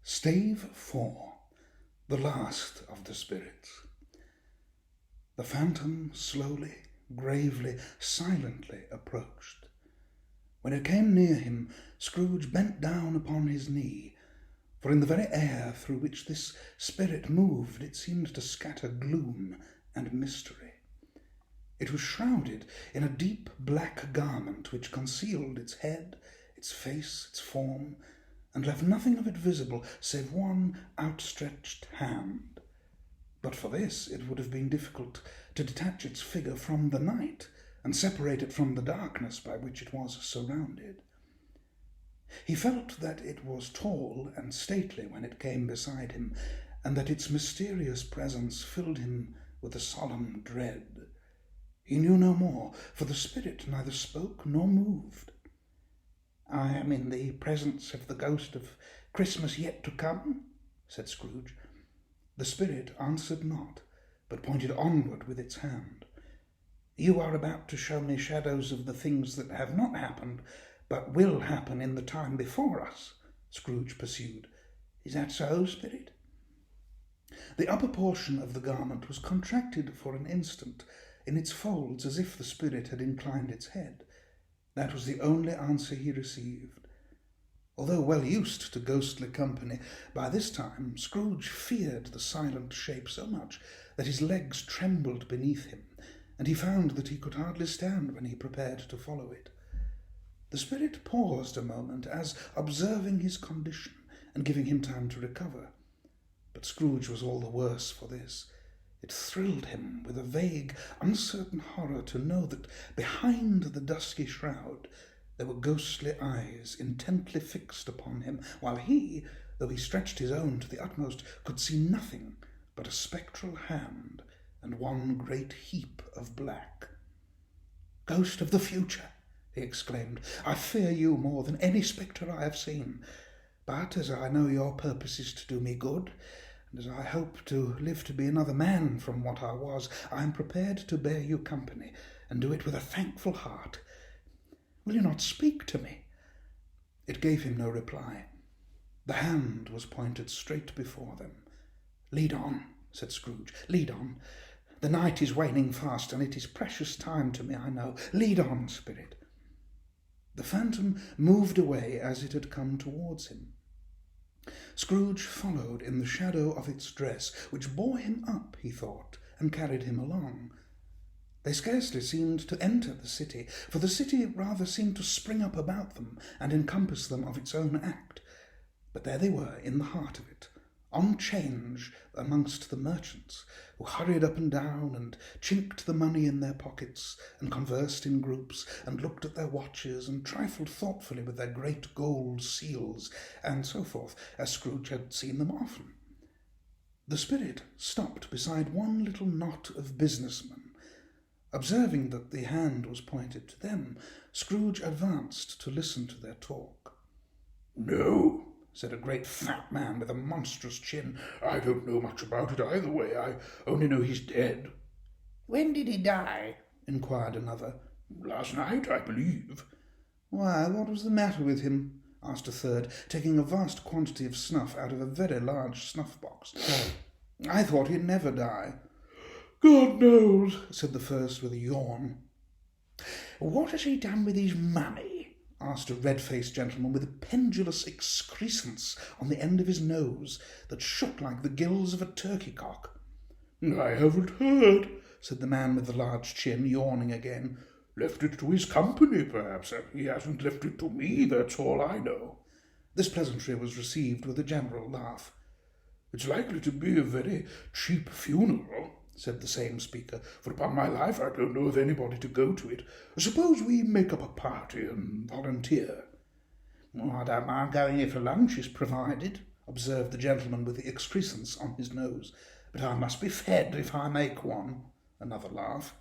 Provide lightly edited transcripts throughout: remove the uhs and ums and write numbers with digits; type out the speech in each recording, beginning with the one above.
Stave 4. The Last of the Spirits. The phantom slowly, gravely, silently approached. When it came near him, Scrooge bent down upon his knee, for in the very air through which this spirit moved it seemed to scatter gloom and mystery. It was shrouded in a deep black garment which concealed its head, its face, its form, and left nothing of it visible save one outstretched hand. But for this it would have been difficult to detach its figure from the night and separate it from the darkness by which it was surrounded. He felt that it was tall and stately when it came beside him, and that its mysterious presence filled him with a solemn dread. He knew no more, for the spirit neither spoke nor moved. "I am in the presence of the ghost of Christmas yet to come," said Scrooge. The spirit answered not, but pointed onward with its hand. "You are about to show me shadows of the things that have not happened, but will happen in the time before us," Scrooge pursued. "Is that so, spirit?" The upper portion of the garment was contracted for an instant in its folds as if the spirit had inclined its head. That was the only answer he received. Although well used to ghostly company, by this time Scrooge feared the silent shape so much that his legs trembled beneath him, and he found that he could hardly stand when he prepared to follow it. The spirit paused a moment, as observing his condition and giving him time to recover. But Scrooge was all the worse for this. It thrilled him with a vague, uncertain horror to know that behind the dusky shroud there were ghostly eyes intently fixed upon him, while he, though he stretched his own to the utmost, could see nothing but a spectral hand and one great heap of black. "Ghost of the future!" he exclaimed, "I fear you more than any spectre I have seen. But as I know your purpose is to do me good, and as I hope to live to be another man from what I was, I am prepared to bear you company, and do it with a thankful heart. Will you not speak to me?" It gave him no reply. The hand was pointed straight before them. "Lead on," said Scrooge. "Lead on. The night is waning fast, and it is precious time to me, I know. Lead on, spirit." The phantom moved away as it had come towards him. Scrooge followed in the shadow of its dress, which bore him up, he thought, and carried him along. They scarcely seemed to enter the city, for the city rather seemed to spring up about them and encompass them of its own act. But there they were in the heart of it, on 'change amongst the merchants, who hurried up and down and chinked the money in their pockets, and conversed in groups, and looked at their watches, and trifled thoughtfully with their great gold seals, and so forth, as Scrooge had seen them often. The spirit stopped beside one little knot of businessmen. Observing that the hand was pointed to them, Scrooge advanced to listen to their talk. "No," said a great fat man with a monstrous chin, "I don't know much about it either way. I only know he's dead." "When did he die?" inquired another. "Last night, I believe." "Why, what was the matter with him?" asked a third, taking a vast quantity of snuff out of a very large snuff-box. "I thought he'd never die." "God knows," said the first with a yawn. "What has he done with his money?" asked a red-faced gentleman with a pendulous excrescence on the end of his nose that shook like the gills of a turkey-cock. "I haven't heard," said the man with the large chin, yawning again. "Left it to his company, perhaps. He hasn't left it to me, that's all I know." This pleasantry was received with a general laugh. "It's likely to be a very cheap funeral," said the same speaker, "for upon my life I don't know of anybody to go to it. Suppose we make up a party and volunteer." "I don't mind going if a lunch is provided," observed the gentleman with the excrescence on his nose. "But I must be fed if I make one." Another laugh.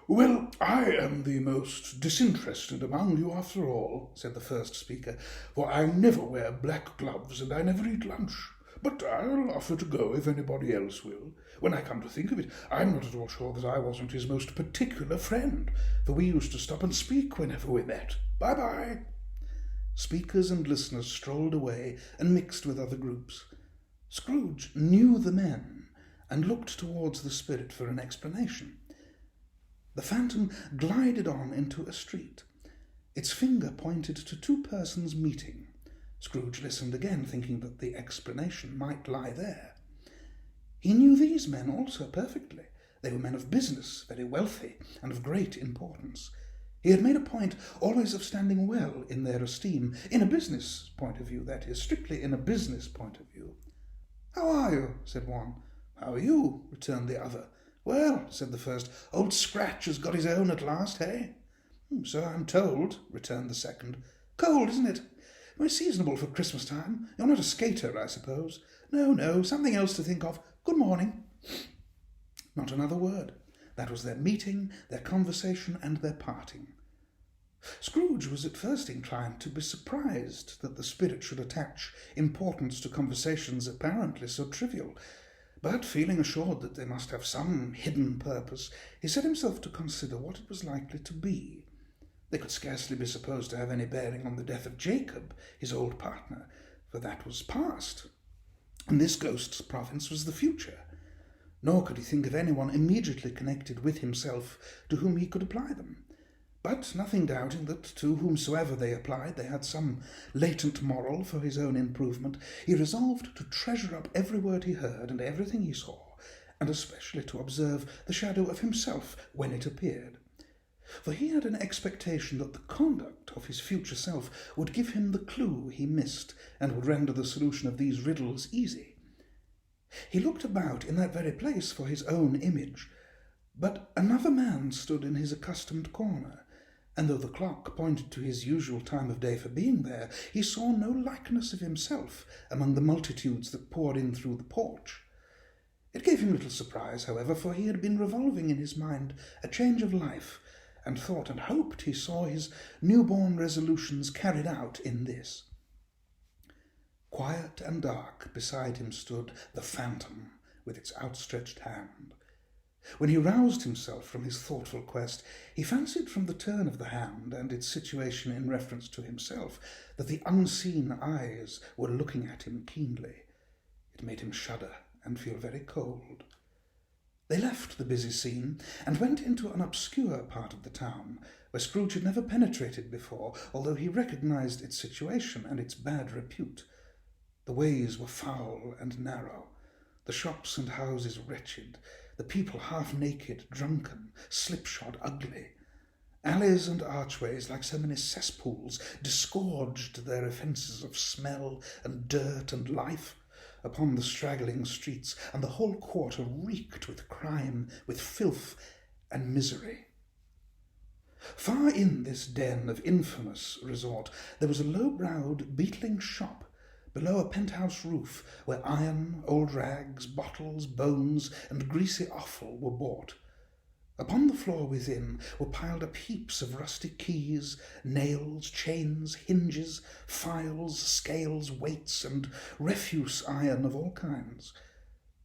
"Well, I am the most disinterested among you after all," said the first speaker, "for I never wear black gloves and I never eat lunch. But I'll offer to go if anybody else will. When I come to think of it, I'm not at all sure that I wasn't his most particular friend, for we used to stop and speak whenever we met. Bye-bye." Speakers and listeners strolled away and mixed with other groups. Scrooge knew the men and looked towards the spirit for an explanation. The phantom glided on into a street. Its finger pointed to two persons meeting. Scrooge listened again, thinking that the explanation might lie there. He knew these men also perfectly. They were men of business, very wealthy, and of great importance. He had made a point always of standing well in their esteem, in a business point of view, that is, strictly in a business point of view. "How are you?" said one. "How are you?" returned the other. "Well," said the first, "old Scratch has got his own at last, eh?" "So I'm told," returned the second. "Cold, isn't it? Very seasonable for Christmas time. You're not a skater, I suppose?" No, something else to think of. Good morning." Not another word. That was their meeting, their conversation, and their parting. Scrooge was at first inclined to be surprised that the spirit should attach importance to conversations apparently so trivial, but feeling assured that they must have some hidden purpose, he set himself to consider what it was likely to be. They could scarcely be supposed to have any bearing on the death of Jacob, his old partner, for that was past, and this ghost's province was the future. Nor could he think of anyone immediately connected with himself to whom he could apply them. But nothing doubting that to whomsoever they applied they had some latent moral for his own improvement, he resolved to treasure up every word he heard and everything he saw, and especially to observe the shadow of himself when it appeared. For he had an expectation that the conduct of his future self would give him the clue he missed, and would render the solution of these riddles easy. He looked about in that very place for his own image, but another man stood in his accustomed corner, and though the clock pointed to his usual time of day for being there, he saw no likeness of himself among the multitudes that poured in through the porch. It gave him little surprise, however, for he had been revolving in his mind a change of life, and thought and hoped he saw his newborn resolutions carried out in this. Quiet and dark beside him stood the phantom with its outstretched hand. When he roused himself from his thoughtful quest, he fancied from the turn of the hand and its situation in reference to himself that the unseen eyes were looking at him keenly. It made him shudder and feel very cold. They left the busy scene and went into an obscure part of the town, where Scrooge had never penetrated before, although he recognized its situation and its bad repute. The ways were foul and narrow, the shops and houses wretched, the people half-naked, drunken, slipshod, ugly. Alleys and archways, like so many cesspools, disgorged their offences of smell and dirt and life upon the straggling streets, and the whole quarter reeked with crime, with filth and misery. Far in this den of infamous resort there was a low-browed, beetling shop, below a penthouse roof, where iron, old rags, bottles, bones, and greasy offal were bought. Upon the floor within were piled up heaps of rusty keys, nails, chains, hinges, files, scales, weights, and refuse iron of all kinds.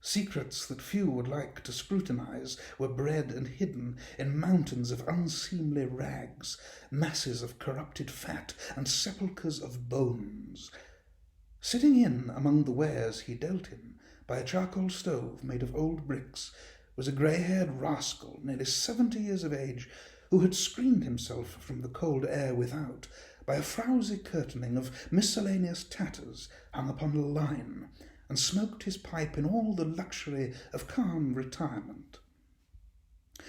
Secrets that few would like to scrutinize were bred and hidden in mountains of unseemly rags, masses of corrupted fat, and sepulchres of bones. Sitting in among the wares he dealt in, by a charcoal stove made of old bricks, was a grey-haired rascal, nearly 70 years of age, who had screened himself from the cold air without by a frowsy curtaining of miscellaneous tatters hung upon a line, and smoked his pipe in all the luxury of calm retirement.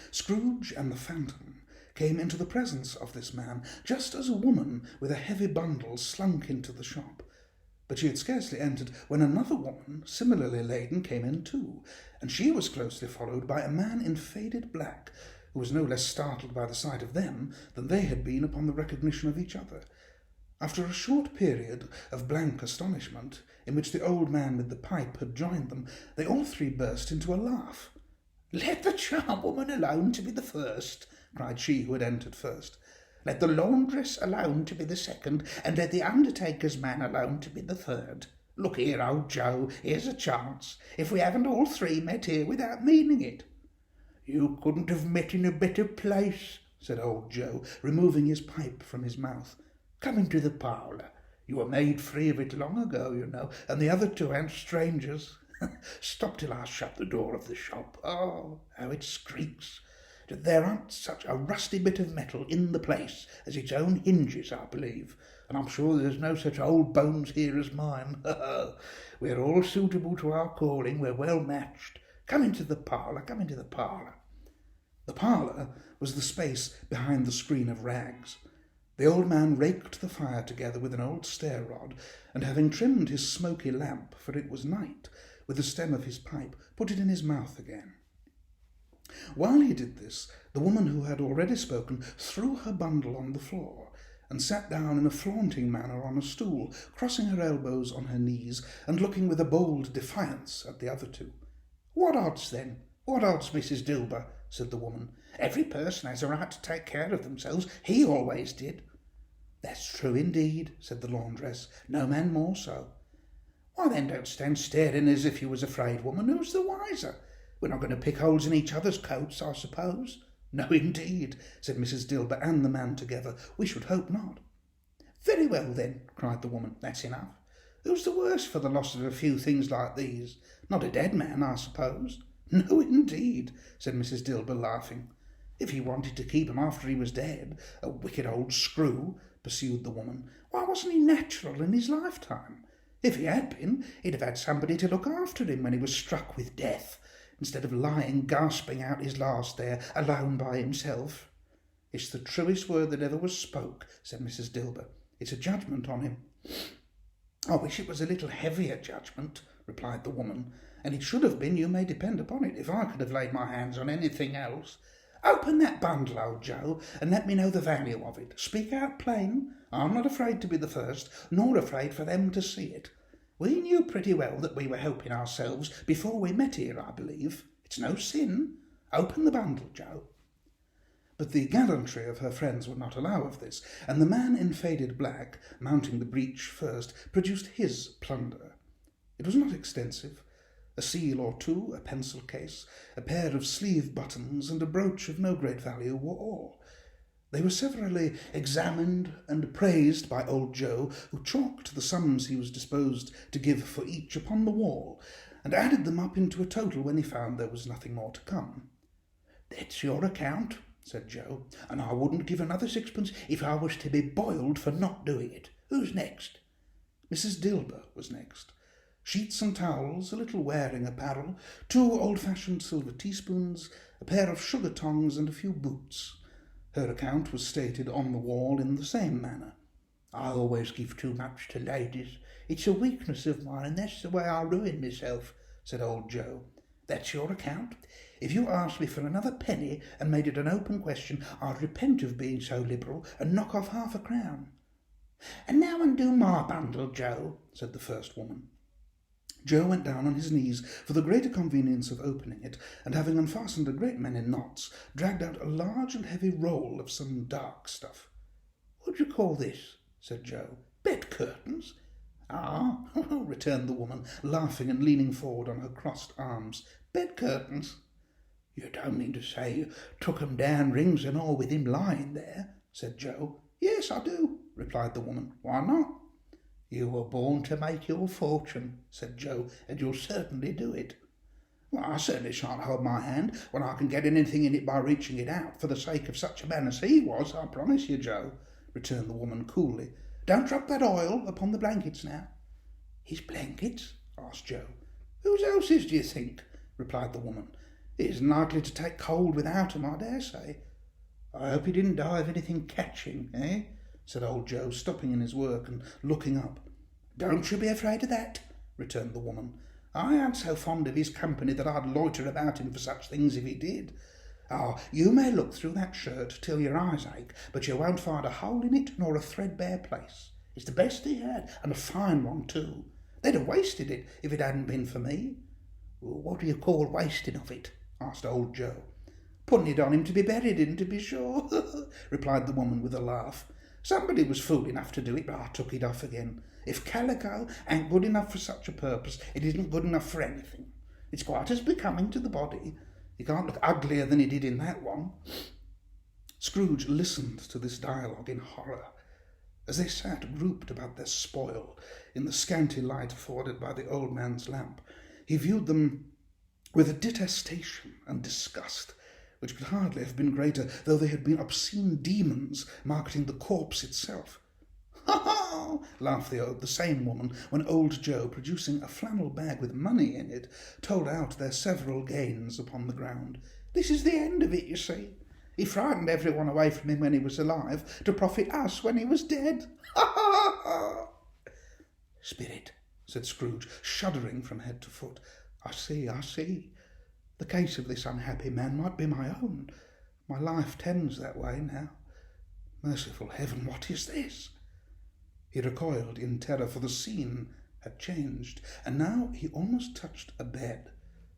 Scrooge and the phantom came into the presence of this man just as a woman with a heavy bundle slunk into the shop. But she had scarcely entered when another woman, similarly laden, came in too, and she was closely followed by a man in faded black, who was no less startled by the sight of them than they had been upon the recognition of each other. After a short period of blank astonishment, in which the old man with the pipe had joined them, they all three burst into a laugh. "Let the charwoman alone to be the first," cried she who had entered first. "Let the laundress alone to be the second, and let the undertaker's man alone to be the third. Look here, old Joe, here's a chance, if we haven't all three met here without meaning it." "You couldn't have met in a better place," said old Joe, removing his pipe from his mouth. Come into the parlour. You were made free of it long ago, you know, and the other two aren't strangers. Stop till I shut the door of the shop. Oh, how it squeaks! There aren't such a rusty bit of metal in the place as its own hinges, I believe, and I'm sure there's no such old bones here as mine. We're all suitable to our calling, we're well matched. Come into the parlour, come into the parlour. The parlour was the space behind the screen of rags. The old man raked the fire together with an old stair-rod, and having trimmed his smoky lamp, for it was night, with the stem of his pipe, put it in his mouth again. While he did this, the woman who had already spoken threw her bundle on the floor, and sat down in a flaunting manner on a stool, crossing her elbows on her knees, and looking with a bold defiance at the other two. "What odds, then? What odds, Mrs. Dilber?" said the woman. "Every person has a right to take care of themselves. He always did." "That's true indeed," said the laundress. "No man more so." "Why then don't stand staring as if you was afraid, woman. Who's the wiser? We're not going to pick holes in each other's coats, I suppose." "No, indeed," said Mrs. Dilber and the man together. "We should hope not." "Very well, then," cried the woman. "That's enough. Who's the worse for the loss of a few things like these? Not a dead man, I suppose." "No, indeed," said Mrs. Dilber, laughing. "If he wanted to keep 'em after he was dead, a wicked old screw," pursued the woman, "why wasn't he natural in his lifetime? If he had been, he'd have had somebody to look after him when he was struck with death, instead of lying gasping out his last there, alone by himself." "It's the truest word that ever was spoke," said Mrs. Dilber. "It's a judgment on him." "I wish it was a little heavier judgment," replied the woman, "and it should have been, you may depend upon it, if I could have laid my hands on anything else." "Open that bundle, old Joe, and let me know the value of it. Speak out plain. I'm not afraid to be the first, nor afraid for them to see it. We knew pretty well that we were helping ourselves before we met here, I believe. It's no sin. Open the bundle, Joe." But the gallantry of her friends would not allow of this, and the man in faded black, mounting the breech first, produced his plunder. It was not extensive. A seal or two, a pencil case, a pair of sleeve buttons, and a brooch of no great value were all. They were severally examined and appraised by old Joe, who chalked the sums he was disposed to give for each upon the wall, and added them up into a total when he found there was nothing more to come. "That's your account," said Joe, "and I wouldn't give another sixpence if I was to be boiled for not doing it. Who's next?" Mrs. Dilber was next. Sheets and towels, a little wearing apparel, 2 old-fashioned silver teaspoons, a pair of sugar tongs, and a few boots. Her account was stated on the wall in the same manner. "I always give too much to ladies. It's a weakness of mine, and that's the way I ruin myself," said old Joe. "That's your account. If you asked me for another penny and made it an open question, I'd repent of being so liberal and knock off half a crown." "And now undo my bundle, Joe," said the first woman. Joe went down on his knees for the greater convenience of opening it, and having unfastened a great many knots, dragged out a large and heavy roll of some dark stuff. "What do you call this?" said Joe. "Bed curtains?" "Ah," returned the woman, laughing and leaning forward on her crossed arms. "Bed curtains? You don't mean to say you took 'em down, rings and all, with him lying there?" said Joe. "Yes, I do," replied the woman. "Why not?" "You were born to make your fortune," said Joe, "and you'll certainly do it." "Well, I certainly shan't hold my hand when I can get anything in it by reaching it out, for the sake of such a man as he was, I promise you, Joe," returned the woman coolly. "Don't drop that oil upon the blankets now." "His blankets?" asked Joe. "Whose else's, do you think?" replied the woman. "He isn't likely to take cold without 'em, I dare say." "I hope he didn't die of anything catching, eh?" said old Joe, stopping in his work and looking up. "Don't you be afraid of that," returned the woman. "I ain't so fond of his company that I'd loiter about him for such things if he did. Ah, you may look through that shirt till your eyes ache, but you won't find a hole in it nor a threadbare place. It's the best he had, and a fine one too. They'd have wasted it if it hadn't been for me." "What do you call wasting of it?" asked old Joe. "Putting it on him to be buried in, to be sure," replied the woman with a laugh. "Somebody was fool enough to do it, but I took it off again. If calico ain't good enough for such a purpose, it isn't good enough for anything. It's quite as becoming to the body. He can't look uglier than he did in that one." Scrooge listened to this dialogue in horror. As they sat grouped about their spoil in the scanty light afforded by the old man's lamp, he viewed them with a detestation and disgust which could hardly have been greater, though they had been obscene demons marketing the corpse itself. "Ha ha!" laughed the same woman, when old Joe, producing a flannel bag with money in it, told out their several gains upon the ground. "This is the end of it, you see. He frightened everyone away from him when he was alive, to profit us when he was dead. Ha ha ha!" "Spirit," said Scrooge, shuddering from head to foot. I see. The case of this unhappy man might be my own. My life tends that way now. Merciful heaven, what is this?" He recoiled in terror, for the scene had changed, and now he almost touched a bed,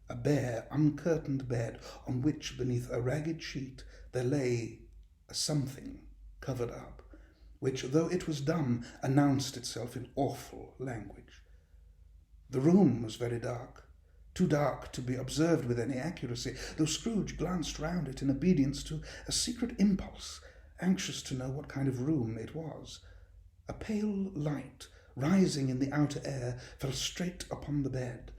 a bare, uncurtained bed, on which, beneath a ragged sheet, there lay a something covered up, which, though it was dumb, announced itself in awful language. The room was very dark, too dark to be observed with any accuracy, though Scrooge glanced round it in obedience to a secret impulse, anxious to know what kind of room it was. A pale light, rising in the outer air, fell straight upon the bed,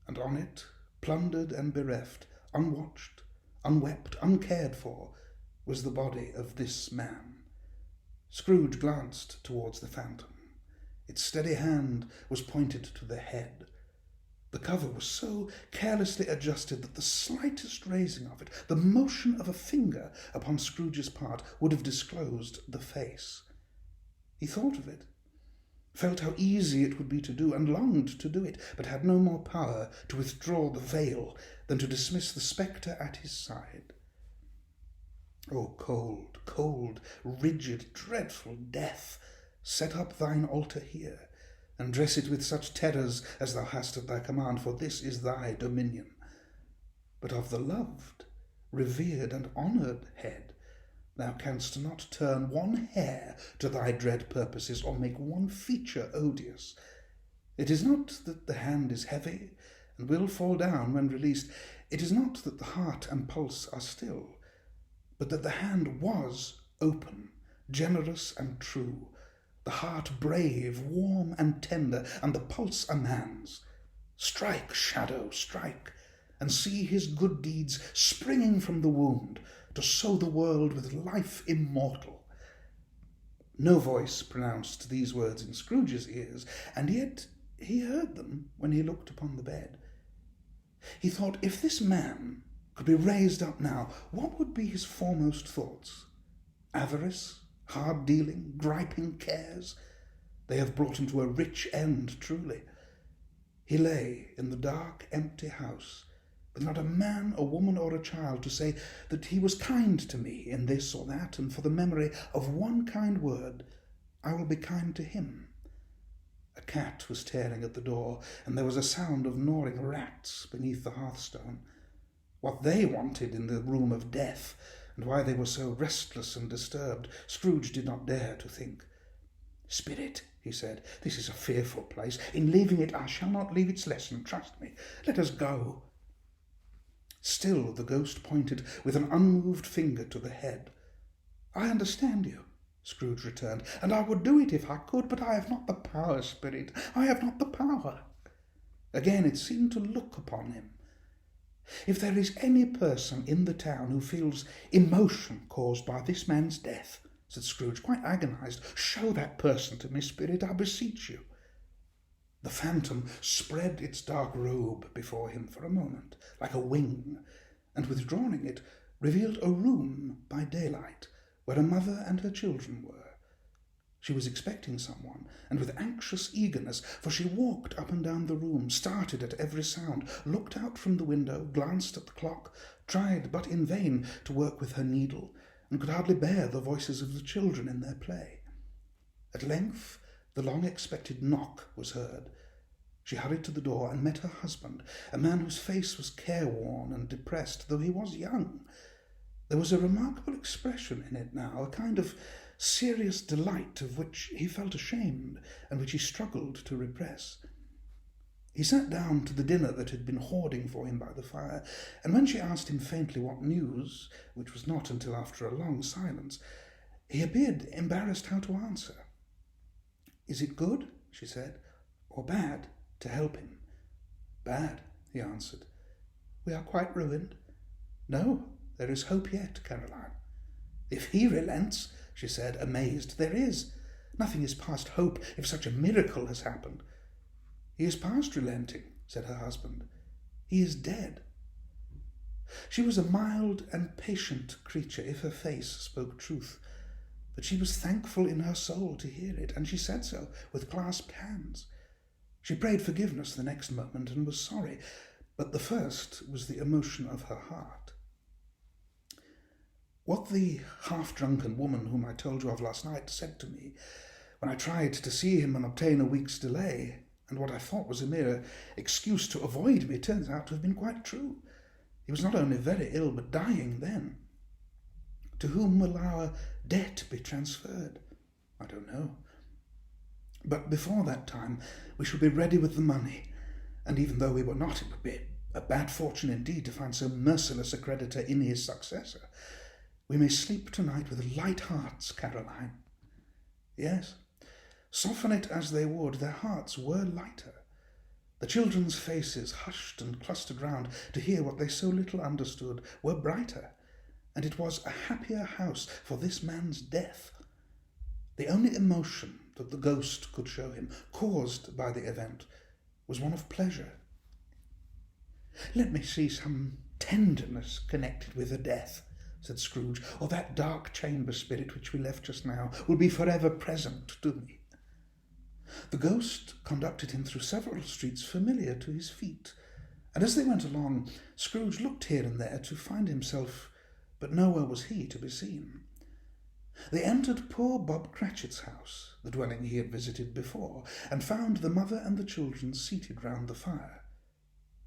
and on it, plundered and bereft, unwatched, unwept, uncared for, was the body of this man. Scrooge glanced towards the phantom. Its steady hand was pointed to the head. The cover was so carelessly adjusted that the slightest raising of it, the motion of a finger upon Scrooge's part, would have disclosed the face. He thought of it, felt how easy it would be to do, and longed to do it, but had no more power to withdraw the veil than to dismiss the spectre at his side. O cold, cold, rigid, dreadful death, set up thine altar here, and dress it with such terrors as thou hast at thy command, for this is thy dominion. But of the loved, revered, and honoured head, thou canst not turn one hair to thy dread purposes, or make one feature odious. It is not that the hand is heavy, and will fall down when released. It is not that the heart and pulse are still, but that the hand was open, generous and true, the heart brave, warm and tender, and the pulse a man's. Strike, shadow, strike, and see his good deeds springing from the wound, to sow the world with life immortal. No voice pronounced these words in Scrooge's ears, and yet he heard them when he looked upon the bed. He thought, if this man could be raised up now, what would be his foremost thoughts? Avarice, hard dealing, griping cares? They have brought him to a rich end, truly. He lay in the dark, empty house, with not a man, a woman, or a child to say that he was kind to me in this or that, and for the memory of one kind word, I will be kind to him. A cat was tearing at the door, and there was a sound of gnawing rats beneath the hearthstone. What they wanted in the room of death, and why they were so restless and disturbed, Scrooge did not dare to think. "Spirit," he said, "this is a fearful place. In leaving it, I shall not leave its lesson, trust me. Let us go." Still the ghost pointed with an unmoved finger to the head. "I understand you," Scrooge returned, "and I would do it if I could, but I have not the power, Spirit. I have not the power." Again it seemed to look upon him. "If there is any person in the town who feels emotion caused by this man's death," said Scrooge, quite agonized, "show that person to me, Spirit, I beseech you." The phantom spread its dark robe before him for a moment, like a wing, and withdrawing it, revealed a room by daylight, where a mother and her children were. She was expecting someone, and with anxious eagerness, for she walked up and down the room, started at every sound, looked out from the window, glanced at the clock, tried, but in vain, to work with her needle, and could hardly bear the voices of the children in their play. At length the long-expected knock was heard. She hurried to the door and met her husband, a man whose face was careworn and depressed, though he was young. There was a remarkable expression in it now, a kind of serious delight of which he felt ashamed, and which he struggled to repress. He sat down to the dinner that had been hoarding for him by the fire, and when she asked him faintly what news, which was not until after a long silence, he appeared embarrassed how to answer. Is it good, she said, or bad, to help him? Bad, he answered. We are quite ruined? No, there is hope yet, Caroline. If he relents, she said, amazed, there is. Nothing is past hope if such a miracle has happened. He is past relenting, said her husband. He is dead. She was a mild and patient creature if her face spoke truth, but she was thankful in her soul to hear it, and she said so with clasped hands. She prayed forgiveness the next moment and was sorry, but the first was the emotion of her heart. What the half-drunken woman whom I told you of last night said to me when I tried to see him and obtain a week's delay, and what I thought was a mere excuse to avoid me, turns out to have been quite true. He was not only very ill, but dying then. To whom will our debt be transferred? I don't know. But before that time we shall be ready with the money, and even though we were not, it would be a bad fortune indeed to find so merciless a creditor in his successor. We may sleep tonight with light hearts, Caroline. Yes, soften it as they would, their hearts were lighter. The children's faces, hushed and clustered round to hear what they so little understood, were brighter, and it was a happier house for this man's death. The only emotion that the ghost could show him, caused by the event, was one of pleasure. Let me see some tenderness connected with the death, said Scrooge, or that dark chamber spirit which we left just now will be forever present to me. The ghost conducted him through several streets familiar to his feet, and as they went along, Scrooge looked here and there to find himself, but nowhere was he to be seen. They entered poor Bob Cratchit's house, the dwelling he had visited before, and found the mother and the children seated round the fire.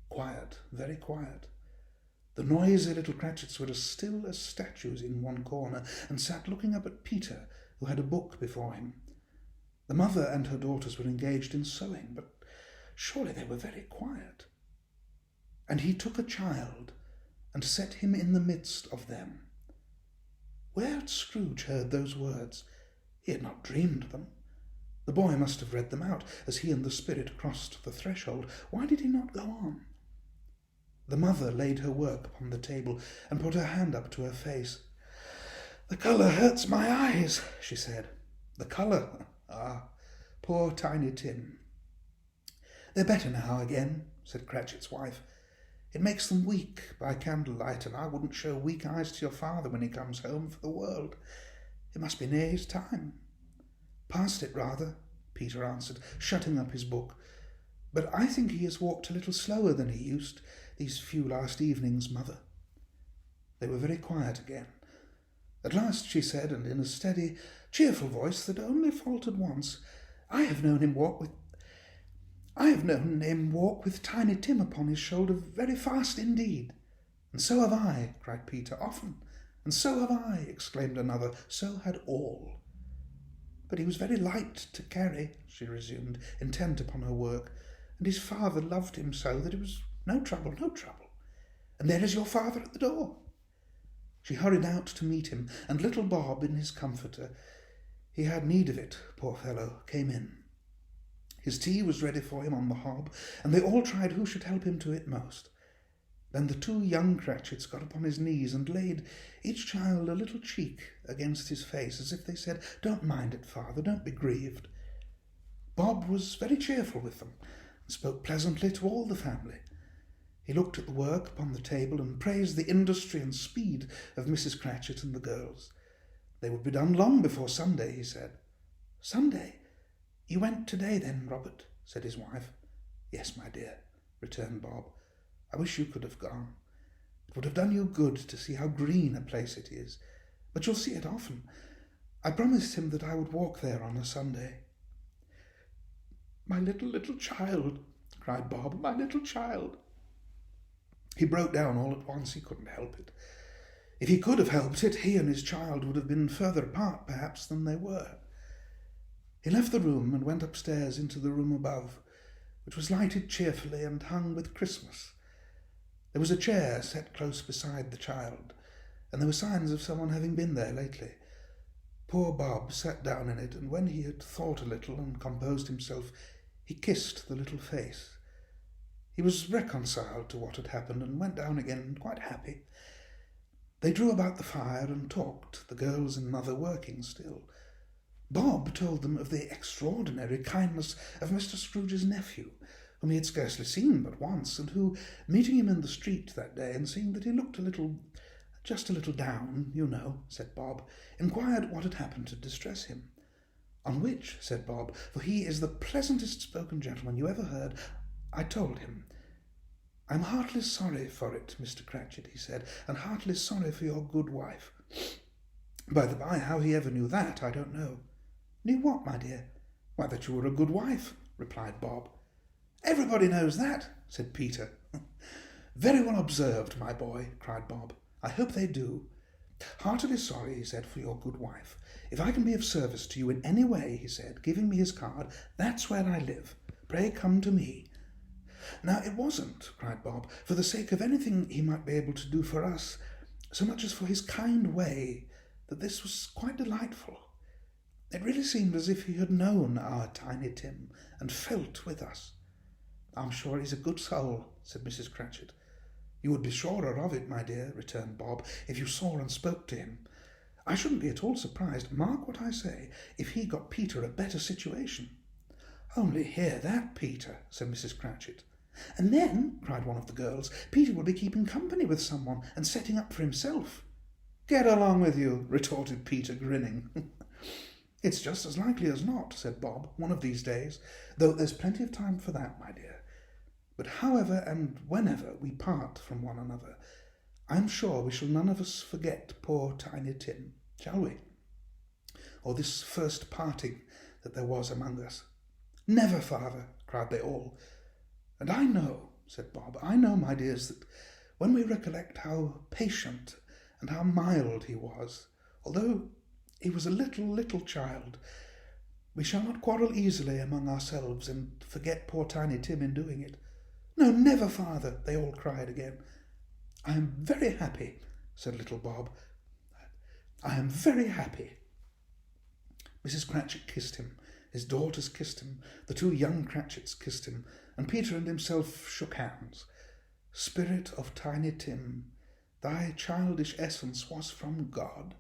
Quiet, very quiet. The noisy little Cratchits were as still as statues in one corner, and sat looking up at Peter, who had a book before him. The mother and her daughters were engaged in sewing, but surely they were very quiet. And he took a child, and set him in the midst of them. Where had Scrooge heard those words? He had not dreamed them. The boy must have read them out as he and the spirit crossed the threshold. Why did he not go on? The mother laid her work upon the table and put her hand up to her face. "The colour hurts my eyes," she said. "The colour? Ah, poor Tiny Tim." "They're better now again," said Cratchit's wife. "It makes them weak by candlelight, and I wouldn't show weak eyes to your father when he comes home for the world. It must be near his time." "Past it, rather," Peter answered, shutting up his book. "But I think he has walked a little slower than he used these few last evenings, mother." They were very quiet again. At last she said, and in a steady, cheerful voice that only faltered once, I have known him walk with Tiny Tim upon his shoulder very fast indeed." "And so have I," cried Peter, "often." "And so have I," exclaimed another. "So had all." "But he was very light to carry," she resumed, intent upon her work, "and his father loved him so that it was no trouble, no trouble. And there is your father at the door." She hurried out to meet him, and little Bob, in his comforter, he had need of it, poor fellow, came in. His tea was ready for him on the hob, and they all tried who should help him to it most. Then the two young Cratchits got upon his knees and laid each child a little cheek against his face, as if they said, "Don't mind it, father, don't be grieved." Bob was very cheerful with them, and spoke pleasantly to all the family. He looked at the work upon the table and praised the industry and speed of Mrs. Cratchit and the girls. They would be done long before Sunday, he said. "Sunday? You went today then, Robert?" said his wife. "Yes, my dear," returned Bob. "I wish you could have gone. It would have done you good to see how green a place it is. But you'll see it often. I promised him that I would walk there on a Sunday." "My little child," cried Bob, "my little child." He broke down all at once. He couldn't help it. If he could have helped it, he and his child would have been further apart, perhaps, than they were. He left the room and went upstairs into the room above, which was lighted cheerfully and hung with Christmas. There was a chair set close beside the child, and there were signs of someone having been there lately. Poor Bob sat down in it, and when he had thought a little and composed himself, he kissed the little face. He was reconciled to what had happened and went down again quite happy. They drew about the fire and talked, the girls and mother working still. Bob told them of the extraordinary kindness of Mr. Scrooge's nephew, whom he had scarcely seen but once, and who, meeting him in the street that day and seeing that he looked just a little down, you know, said Bob, inquired what had happened to distress him. On which, said Bob, for he is the pleasantest spoken gentleman you ever heard, I told him, I'm heartily sorry for it, Mr. Cratchit, he said, and heartily sorry for your good wife. By the by, how he ever knew that, I don't know. Knew what, my dear? Why, that you were a good wife, replied Bob. Everybody knows that, said Peter. Very well observed, my boy, cried Bob. I hope they do. Heartily sorry, he said, for your good wife. If I can be of service to you in any way, he said, giving me his card, that's where I live. Pray come to me. Now it wasn't, cried Bob, for the sake of anything he might be able to do for us, so much as for his kind way, that this was quite delightful. It really seemed as if he had known our Tiny Tim and felt with us. I'm sure he's a good soul, said Mrs. Cratchit. You would be surer of it, my dear, returned Bob, if you saw and spoke to him. I shouldn't be at all surprised, mark what I say, if he got Peter a better situation. Only hear that, Peter, said Mrs. Cratchit. And then, cried one of the girls, Peter will be keeping company with someone and setting up for himself. Get along with you, retorted Peter, grinning. It's just as likely as not, said Bob, one of these days, though there's plenty of time for that, my dear. But however and whenever we part from one another, I'm sure we shall none of us forget poor Tiny Tim, shall we? Or this first parting that there was among us. Never, father, cried they all. And I know, said Bob, I know, my dears, that when we recollect how patient and how mild he was, although he was a little child, we shall not quarrel easily among ourselves and forget poor Tiny Tim in doing it. No, never, father, they all cried again. I am very happy, said little Bob. I am very happy. Mrs. Cratchit kissed him, his daughters kissed him, the two young Cratchits kissed him, and Peter and himself shook hands. Spirit of Tiny Tim, thy childish essence was from God.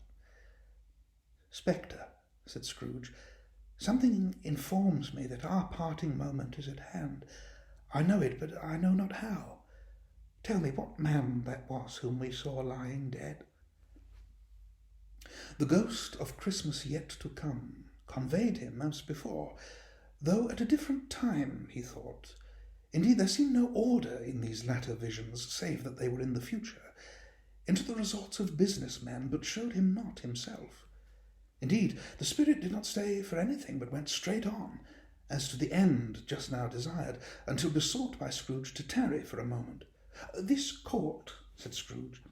Spectre, said Scrooge, something informs me that our parting moment is at hand. I know it, but I know not how. Tell me what man that was whom we saw lying dead. The ghost of Christmas yet to come conveyed him as before, though at a different time, he thought. Indeed, there seemed no order in these latter visions, save that they were in the future, into the resorts of business men, but showed him not himself. Indeed, the spirit did not stay for anything, but went straight on, as to the end just now desired, until besought by Scrooge to tarry for a moment. This court, said Scrooge,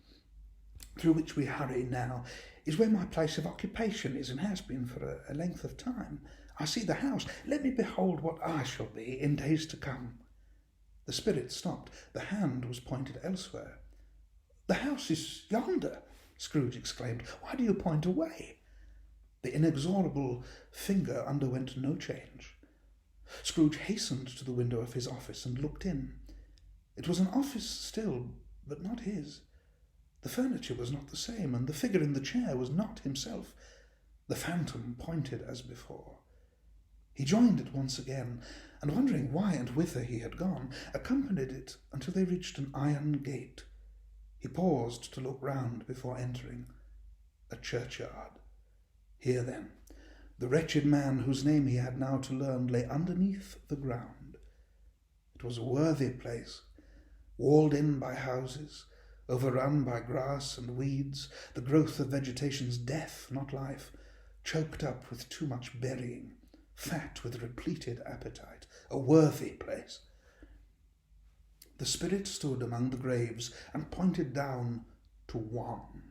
through which we hurry now, is where my place of occupation is and has been for a length of time. I see the house. Let me behold what I shall be in days to come. The spirit stopped. The hand was pointed elsewhere. The house is yonder, Scrooge exclaimed. Why do you point away? The inexorable finger underwent no change. Scrooge hastened to the window of his office and looked in. It was an office still, but not his. The furniture was not the same, and the figure in the chair was not himself. The phantom pointed as before. He joined it once again, and wondering why and whither he had gone, accompanied it until they reached an iron gate. He paused to look round before entering. A churchyard. Here, then, the wretched man whose name he had now to learn lay underneath the ground. It was a worthy place, walled in by houses, overrun by grass and weeds, the growth of vegetation's death, not life, choked up with too much burying, fat with repleted appetite, a worthy place. The spirit stood among the graves and pointed down to one.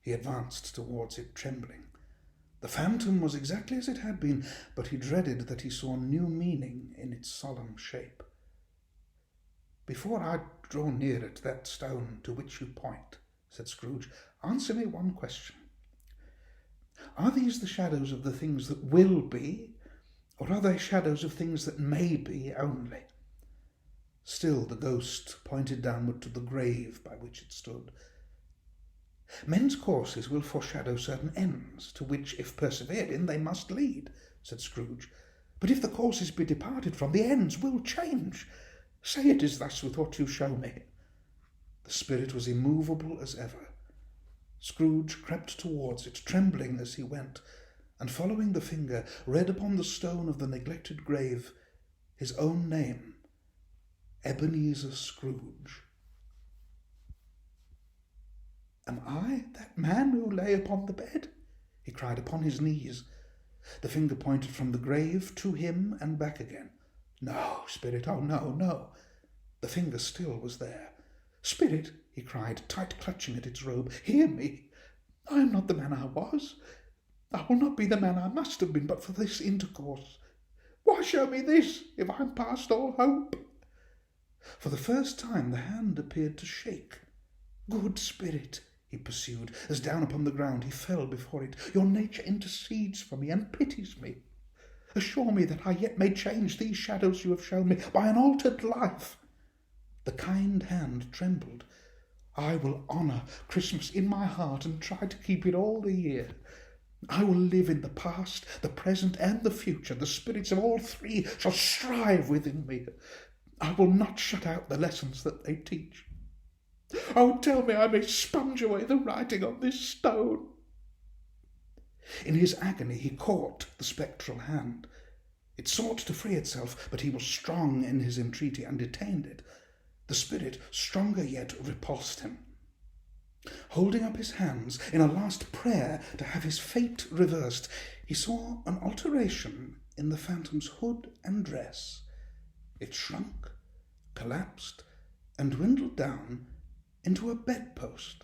He advanced towards it, trembling. The phantom was exactly as it had been, but he dreaded that he saw new meaning in its solemn shape. Before I draw near at that stone to which you point, said Scrooge, answer me one question. Are these the shadows of the things that will be, or are they shadows of things that may be only? Still the ghost pointed downward to the grave by which it stood. Men's courses will foreshadow certain ends, to which, if persevered in, they must lead, said Scrooge. But if the courses be departed from, the ends will change. Say it is thus with what you show me. The spirit was immovable as ever. Scrooge crept towards it, trembling as he went, and following the finger, read upon the stone of the neglected grave his own name, Ebenezer Scrooge. "Am I that man who lay upon the bed?" he cried upon his knees. The finger pointed from the grave to him and back again. "No, spirit, oh no, no." The finger still was there. "Spirit," he cried, tight clutching at its robe, "hear me. I am not the man I was. I will not be the man I must have been but for this intercourse. Why show me this, if I am past all hope?" For the first time the hand appeared to shake. "Good spirit," he pursued, as down upon the ground he fell before it, "your nature intercedes for me and pities me. Assure me that I yet may change these shadows you have shown me by an altered life." The kind hand trembled. "I will honour Christmas in my heart and try to keep it all the year. I will live in the past, the present, and the future. The spirits of all three shall strive within me. I will not shut out the lessons that they teach. Oh, tell me I may sponge away the writing on this stone." In his agony he caught the spectral hand. It sought to free itself, but he was strong in his entreaty and detained it. The spirit, stronger yet, repulsed him. Holding up his hands in a last prayer to have his fate reversed, he saw an alteration in the phantom's hood and dress. It shrunk, collapsed, and dwindled down into a bedpost.